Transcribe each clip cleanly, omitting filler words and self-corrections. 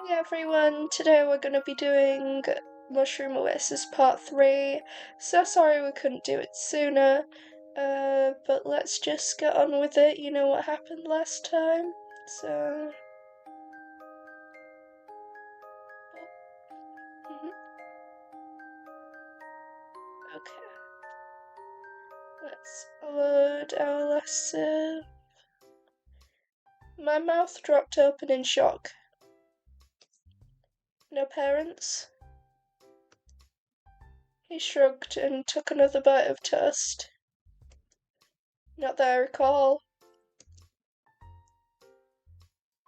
Hi everyone, today we're going to be doing Mushroom Oasis Part 3. So sorry we couldn't do it sooner, but let's just get on with it. You know what happened last time, so... Okay, let's load our lesson. My mouth dropped open in shock. No parents? He shrugged and took another bite of toast. Not that I recall.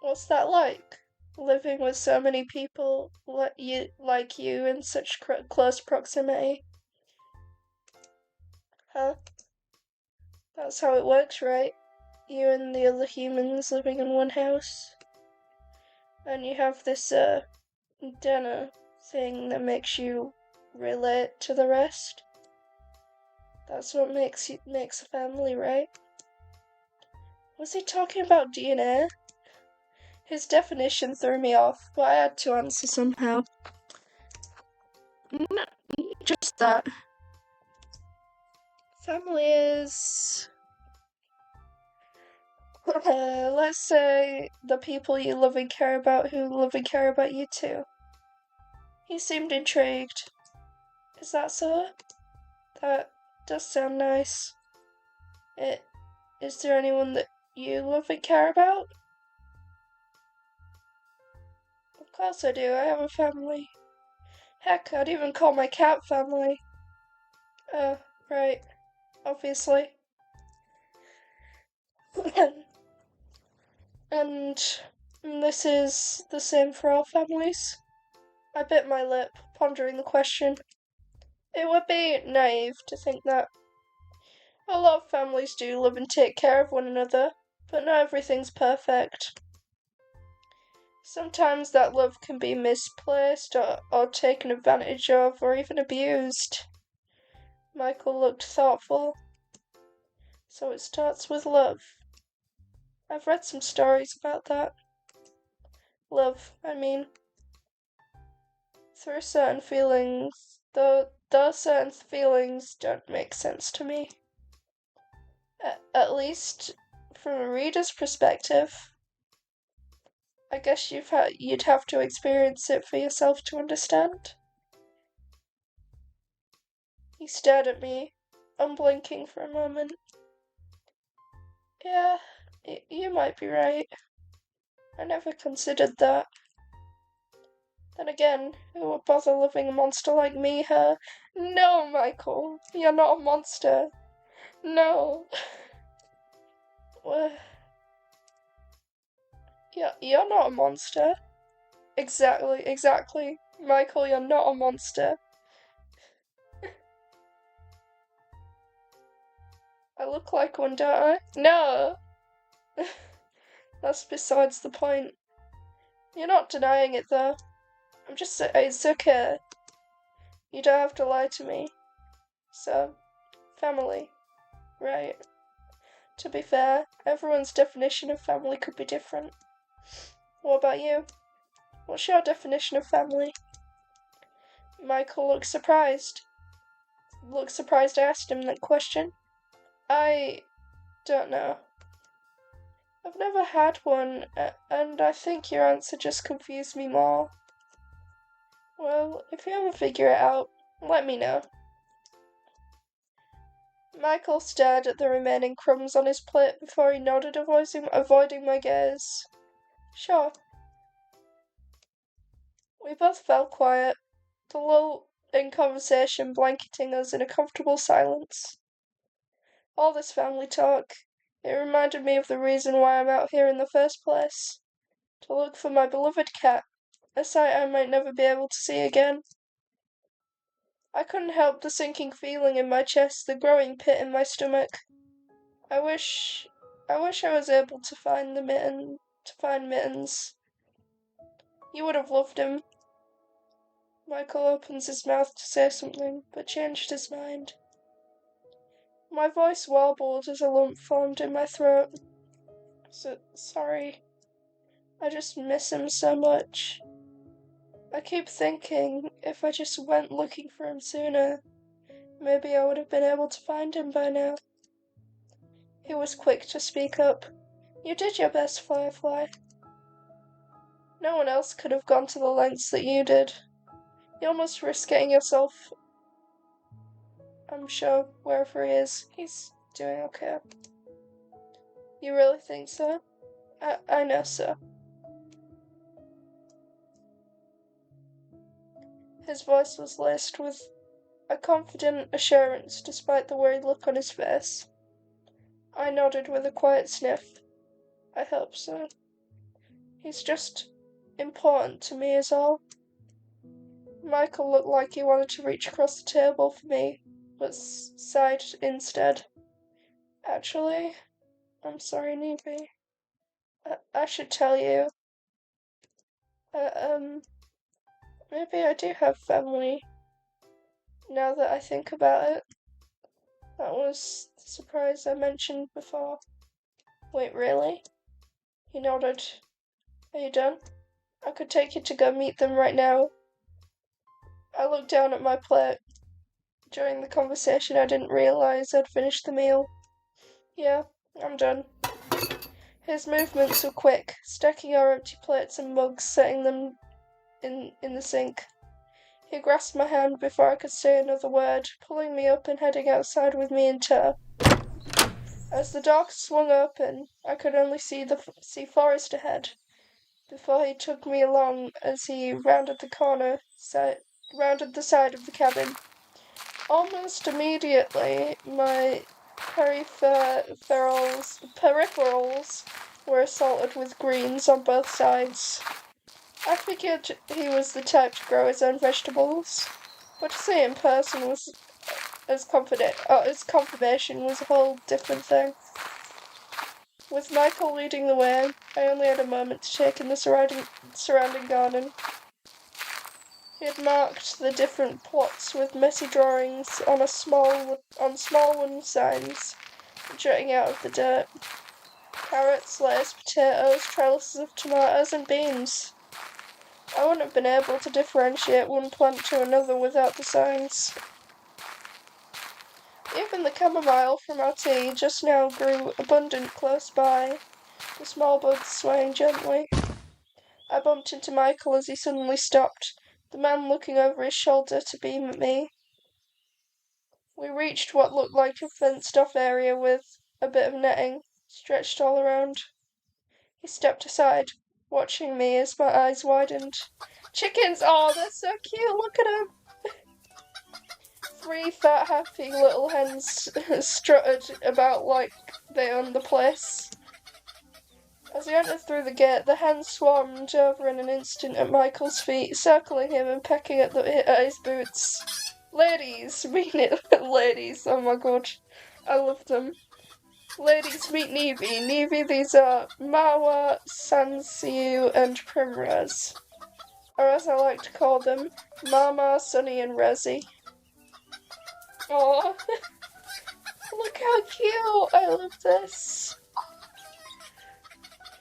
What's that like? Living with so many people like you in such close proximity? Huh? That's how it works, right? You and the other humans living in one house. And you have this, dinner thing that makes you relate to the rest. That's what makes a family, right? Was he talking about DNA? His definition threw me off, but I had to answer somehow. No, just that. Family is... let's say the people you love and care about who love and care about you too. He seemed intrigued. Is that so? That does sound nice. Is there anyone that you love and care about? Of course I do, I have a family. Heck, I'd even call my cat family. Oh, right. Obviously. And this is the same for all families? I bit my lip, pondering the question. It would be naive to think that. A lot of families do love and take care of one another, but not everything's perfect. Sometimes that love can be misplaced or taken advantage of or even abused. Michael looked thoughtful. So it starts with love. I've read some stories about that. Love, I mean. Through certain feelings, though certain feelings don't make sense to me. At least from a reader's perspective. I guess you'd have to experience it for yourself to understand. He stared at me, unblinking for a moment. Yeah, you might be right. I never considered that. Then again, who would bother loving a monster like me, huh? No, Michael, you're not a monster. No. You're not a monster. Exactly. Michael, you're not a monster. I look like one, don't I? No! That's besides the point. You're not denying it, though. I'm just saying, it's okay. You don't have to lie to me. So, family. Right. To be fair, everyone's definition of family could be different. What about you? What's your definition of family? Michael looked surprised. I asked him that question. I don't know. I've never had one, and I think your answer just confused me more. Well, if you ever figure it out, let me know. Michael stared at the remaining crumbs on his plate before he nodded, avoiding my gaze. Sure. We both fell quiet, the lull in conversation blanketing us in a comfortable silence. All this family talk, it reminded me of the reason why I'm out here in the first place. To look for my beloved cat, a sight I might never be able to see again. I couldn't help the sinking feeling in my chest, the growing pit in my stomach. I wish I was able to find Mittens. You would have loved him. Michael opens his mouth to say something, but changed his mind. My voice warbled as a lump formed in my throat. Sorry. I just miss him so much. I keep thinking if I just went looking for him sooner, maybe I would have been able to find him by now. He was quick to speak up. You did your best, Firefly. No one else could have gone to the lengths that you did. You almost risked getting yourself. I'm sure wherever he is, he's doing okay. You really think so? I know so. His voice was laced with a confident assurance despite the worried look on his face. I nodded with a quiet sniff. I hope so. He's just important to me is all. Michael looked like he wanted to reach across the table for me, but sighed instead. Actually, I'm sorry, Nevy. I should tell you. Maybe I do have family. Now that I think about it. That was the surprise I mentioned before. Wait, really? He nodded. Are you done? I could take you to go meet them right now. I looked down at my plate. During the conversation, I didn't realise I'd finished the meal. Yeah, I'm done. His movements were quick, stacking our empty plates and mugs, setting them in the sink. He grasped my hand before I could say another word, pulling me up and heading outside with me in tow. As the door swung open, I could only see forest ahead. Before he took me along as he rounded the side of the cabin. Almost immediately, my peripherals were assaulted with greens on both sides. I figured he was the type to grow his own vegetables, but to see it in person was as confirmation was a whole different thing. With Michael leading the way, I only had a moment to take in the surrounding garden. He had marked the different plots with messy drawings on small wooden signs jutting out of the dirt. Carrots, lettuce, potatoes, trellises of tomatoes and beans. I wouldn't have been able to differentiate one plant to another without the signs. Even the chamomile from our tea just now grew abundant close by, the small buds swaying gently. I bumped into Michael as he suddenly stopped, the man looking over his shoulder to beam at me. We reached what looked like a fenced-off area with a bit of netting stretched all around. He stepped aside, watching me as my eyes widened. Chickens! Oh, they're so cute! Look at them! 3 fat, happy little hens strutted about like they owned the place. As he entered through the gate, the hens swarmed over in an instant at Michael's feet, circling him and pecking at his boots. Ladies, meet it, ladies, oh my god, I love them. Ladies, meet Nevy. Nevy, these are Marwa, Sansiu, and Primrose. Or as I like to call them, Mama, Sunny, and Resi. Aww. Look how cute! I love this.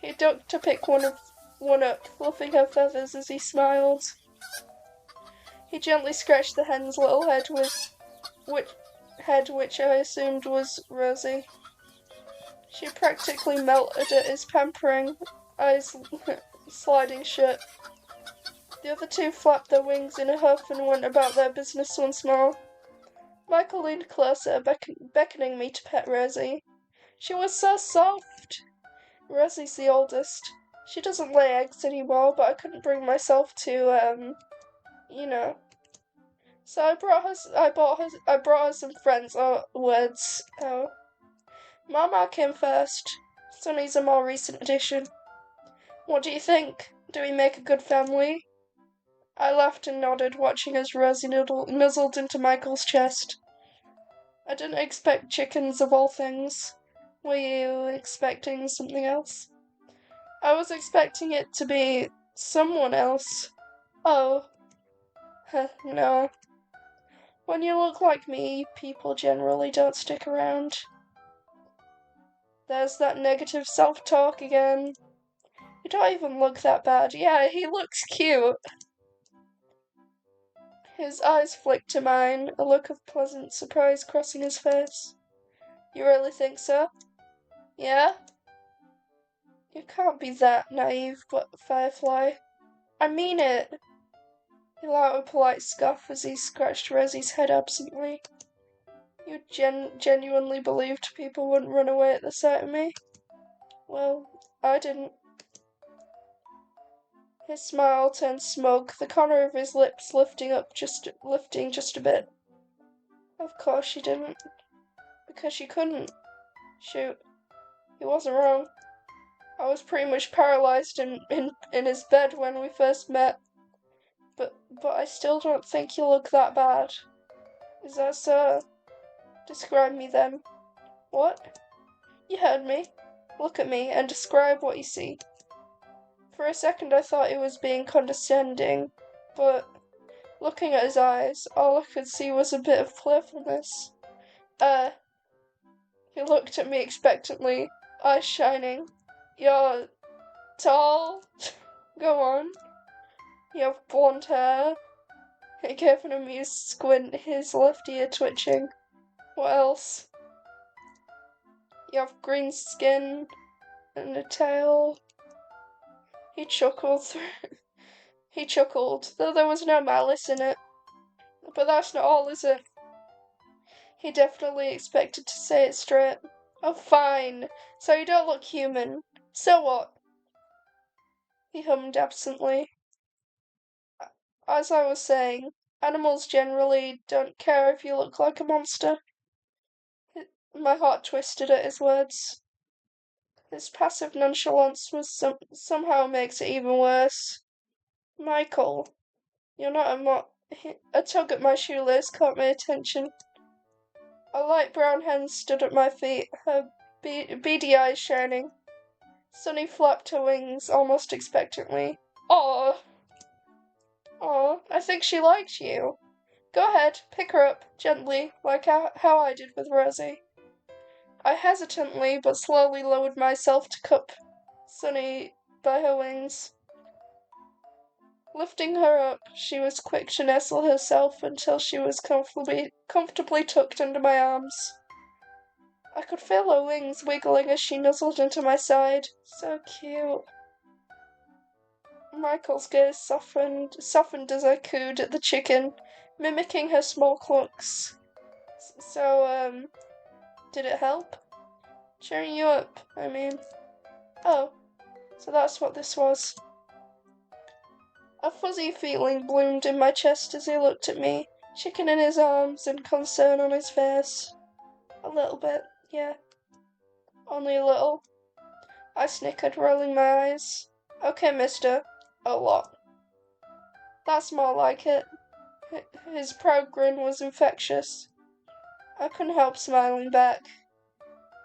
He ducked to pick one up, fluffing her feathers as he smiled. He gently scratched the hen's little head which I assumed was Rosie. She practically melted at his pampering, eyes sliding shut. The other 2 flapped their wings in a huff and went about their business once more. Michael leaned closer, beckoning me to pet Rosie. She was so soft! Rosie's the oldest. She doesn't lay eggs anymore, but I couldn't bring myself to, So I brought her some friends, words. Mama came first. Sonny's a more recent addition. What do you think? Do we make a good family? I laughed and nodded, watching as Rosie nuzzled into Michael's chest. I didn't expect chickens of all things. Were you expecting something else? I was expecting it to be someone else. Oh. No. When you look like me, people generally don't stick around. There's that negative self-talk again. You don't even look that bad. Yeah, he looks cute. His eyes flicked to mine, a look of pleasant surprise crossing his face. You really think so? Yeah? You can't be that naive, but Firefly. I mean it. He let out a polite scoff as he scratched Rosie's head absently. You genuinely believed people wouldn't run away at the sight of me? Well, I didn't. His smile turned smug, the corner of his lips lifting just a bit. Of course you didn't. Because you couldn't. Shoot. He wasn't wrong. I was pretty much paralyzed in his bed when we first met. But I still don't think you look that bad. Is that so? Describe me then. What? You heard me. Look at me and describe what you see. For a second I thought he was being condescending, but looking at his eyes, all I could see was a bit of playfulness. He looked at me expectantly, eyes shining. You're tall? Go on. You have blonde hair. He gave an amused squint, his left ear twitching. What else? You have green skin and a tail. He chuckled, though there was no malice in it. But that's not all, is it? He definitely expected to say it straight. Oh, fine. So you don't look human. So what? He hummed absently. As I was saying, animals generally don't care if you look like a monster. My heart twisted at his words. His passive nonchalance was somehow makes it even worse. Michael, you're not a tug at my shoelace caught my attention. A light brown hen stood at my feet, her beady eyes shining. Sunny flapped her wings almost expectantly. Aw, I think she liked you. Go ahead, pick her up, gently, like how I did with Rosie. I hesitantly but slowly lowered myself to cup Sunny by her wings. Lifting her up, she was quick to nestle herself until she was comfortably tucked under my arms. I could feel her wings wiggling as she nuzzled into my side. So cute. Michael's gaze softened as I cooed at the chicken, mimicking her small clucks. So, did it help? Cheering you up, I mean. Oh, so that's what this was. A fuzzy feeling bloomed in my chest as he looked at me, chicken in his arms and concern on his face. A little bit, yeah. Only a little. I snickered, rolling my eyes. Okay, mister. A lot. That's more like it. His proud grin was infectious. I couldn't help smiling back.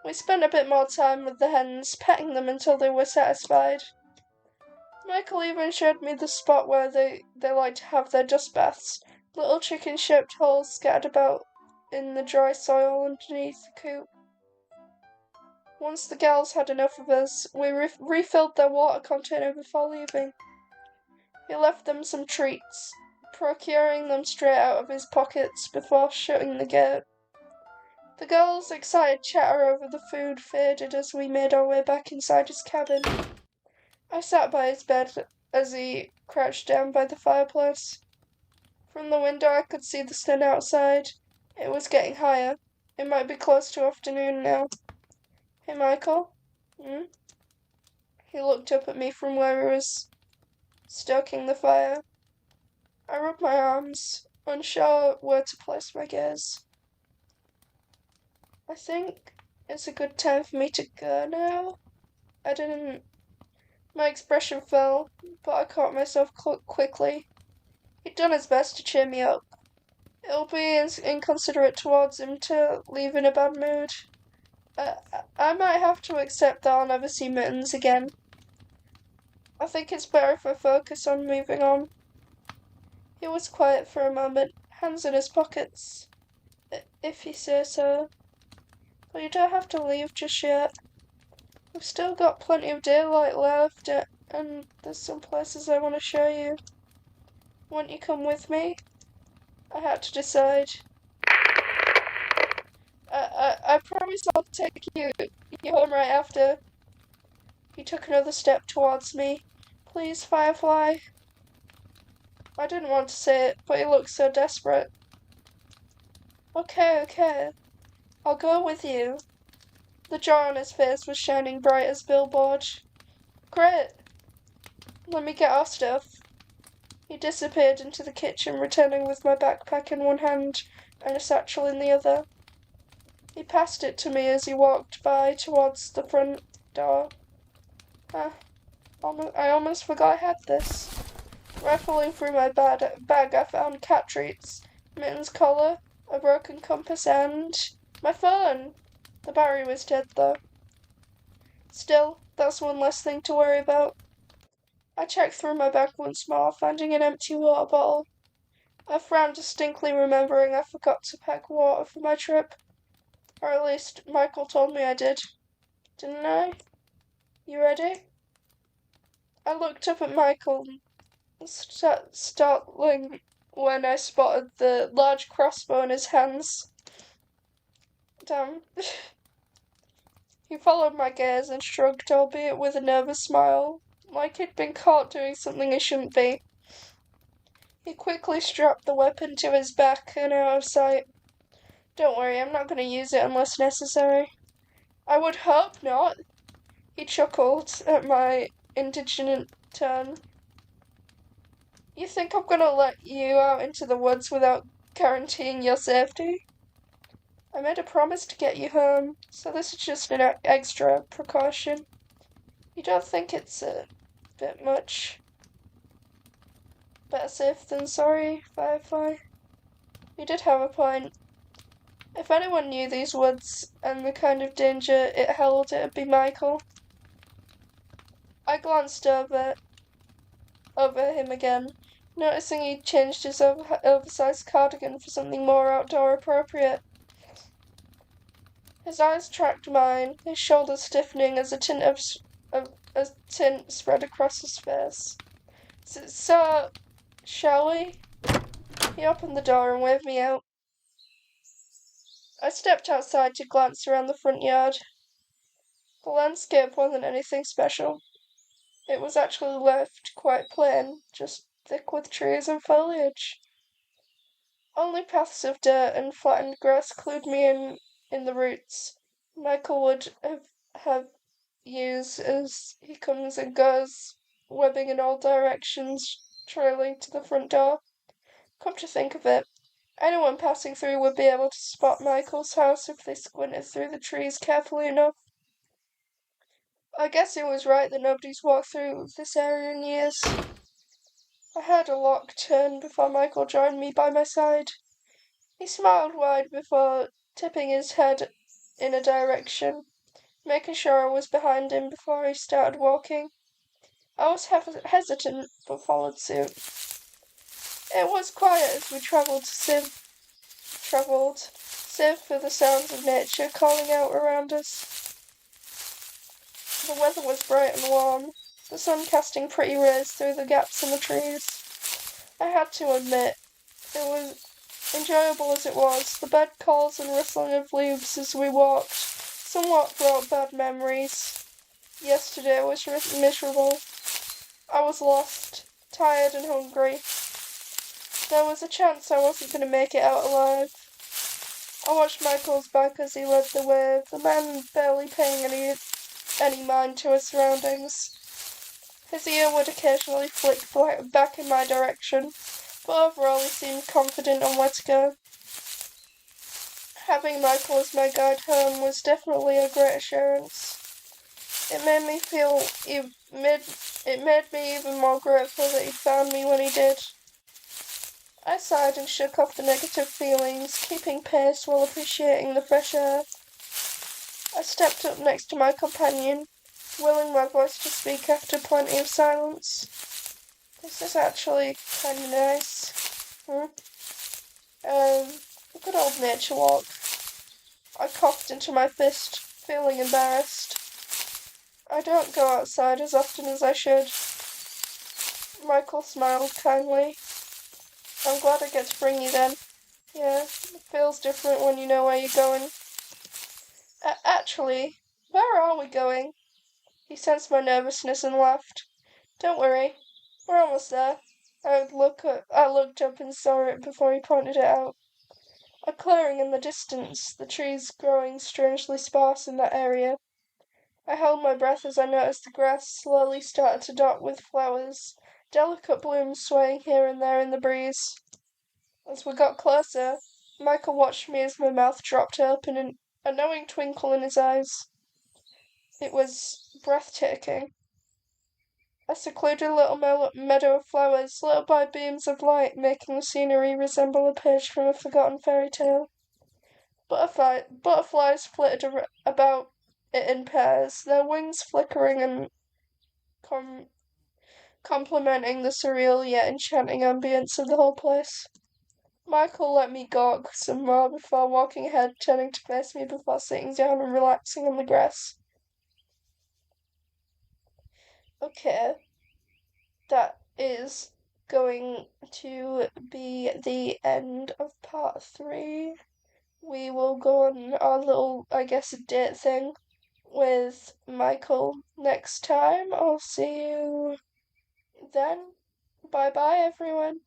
We spent a bit more time with the hens, petting them until they were satisfied. Michael even showed me the spot where they like to have their dust baths, little chicken-shaped holes scattered about in the dry soil underneath the coop. Once the gals had enough of us, we refilled their water container before leaving. He left them some treats, procuring them straight out of his pockets before shutting the gate. The girls' excited chatter over the food faded as we made our way back inside his cabin. I sat by his bed as he crouched down by the fireplace. From the window I could see the sun outside. It was getting higher. It might be close to afternoon now. Hey, Michael? He looked up at me from where he was stoking the fire. I rubbed my arms, unsure where to place my gaze. I think it's a good time for me to go now. My expression fell, but I caught myself quickly. He'd done his best to cheer me up. It'll be inconsiderate towards him to leave in a bad mood. I might have to accept that I'll never see Mittens again. I think it's better if I focus on moving on. He was quiet for a moment, hands in his pockets. If you say so. But you don't have to leave just yet. We've still got plenty of daylight left, and there's some places I want to show you. Won't you come with me? I had to decide. I promise I'll take you home right after. He took another step towards me. Please, Firefly. I didn't want to say it, but he looked so desperate. Okay. I'll go with you. The joy on his face was shining bright as billboard. Great. Let me get our stuff. He disappeared into the kitchen, returning with my backpack in one hand and a satchel in the other. He passed it to me as he walked by towards the front door. I almost forgot I had this. Rifling through my bag, I found cat treats, Mitten's collar, a broken compass, and my phone. The battery was dead, though. Still, that's one less thing to worry about. I checked through my bag once more, finding an empty water bottle. I frowned, distinctly remembering I forgot to pack water for my trip. Or at least, Michael told me I did. Didn't I? You ready? I looked up at Michael, startling when I spotted the large crossbow in his hands. Damn. He followed my gaze and shrugged, albeit with a nervous smile, like he'd been caught doing something he shouldn't be. He quickly strapped the weapon to his back and out of sight. Don't worry, I'm not going to use it unless necessary. I would hope not. He chuckled at my indignant tone. You think I'm going to let you out into the woods without guaranteeing your safety? I made a promise to get you home, so this is just an extra precaution. You don't think it's a bit much? Better safe than sorry, Firefly. You did have a point. If anyone knew these woods and the kind of danger it held, it'd be Michael. I glanced over him again, noticing he'd changed his oversized cardigan for something more outdoor appropriate. His eyes tracked mine, his shoulders stiffening as a tint spread across his face. So, shall we? He opened the door and waved me out. I stepped outside to glance around the front yard. The landscape wasn't anything special. It was actually left quite plain, just thick with trees and foliage. Only paths of dirt and flattened grass clued me in the roots. Michael would have used as he comes and goes, webbing in all directions, trailing to the front door. Come to think of it, anyone passing through would be able to spot Michael's house if they squinted through the trees carefully enough. I guess he was right that nobody's walked through this area in years. I heard a lock turn before Michael joined me by my side. He smiled wide before tipping his head in a direction, making sure I was behind him before he started walking. I was hesitant, but followed suit. It was quiet as we travelled, save for the sounds of nature calling out around us. The weather was bright and warm, the sun casting pretty rays through the gaps in the trees. I had to admit, it was enjoyable as it was. The bird calls and rustling of leaves as we walked somewhat brought bad memories. Yesterday was miserable. I was lost, tired and hungry. There was a chance I wasn't going to make it out alive. I watched Michael's back as he led the way, the man barely paying any mind to his surroundings. His ear would occasionally flick back in my direction, but overall he seemed confident on where to go. Having Michael as my guide home was definitely a great assurance. It made me even more grateful that he'd found me when he did. I sighed and shook off the negative feelings, keeping pace while appreciating the fresh air. I stepped up next to my companion, willing my voice to speak after plenty of silence. This is actually kind of nice. A good old nature walk. I coughed into my fist, feeling embarrassed. I don't go outside as often as I should. Michael smiled kindly. I'm glad I get to bring you then. Yeah, it feels different when you know where you're going. Actually, where are we going? He sensed my nervousness and laughed. Don't worry, we're almost there. I looked up and saw it before he pointed it out. A clearing in the distance, the trees growing strangely sparse in that area. I held my breath as I noticed the grass slowly started to dot with flowers, delicate blooms swaying here and there in the breeze. As we got closer, Michael watched me as my mouth dropped open and a knowing twinkle in his eyes. It was breathtaking. A secluded little meadow of flowers, lit up by beams of light, making the scenery resemble a page from a forgotten fairy tale. Butterflies flitted about it in pairs, their wings flickering and com- complementing the surreal yet enchanting ambience of the whole place. Michael let me gawk some more before walking ahead, turning to face me before sitting down and relaxing on the grass. Okay, that is going to be the end of part 3. We will go on our little, I guess, date thing with Michael next time. I'll see you then. Bye bye, everyone.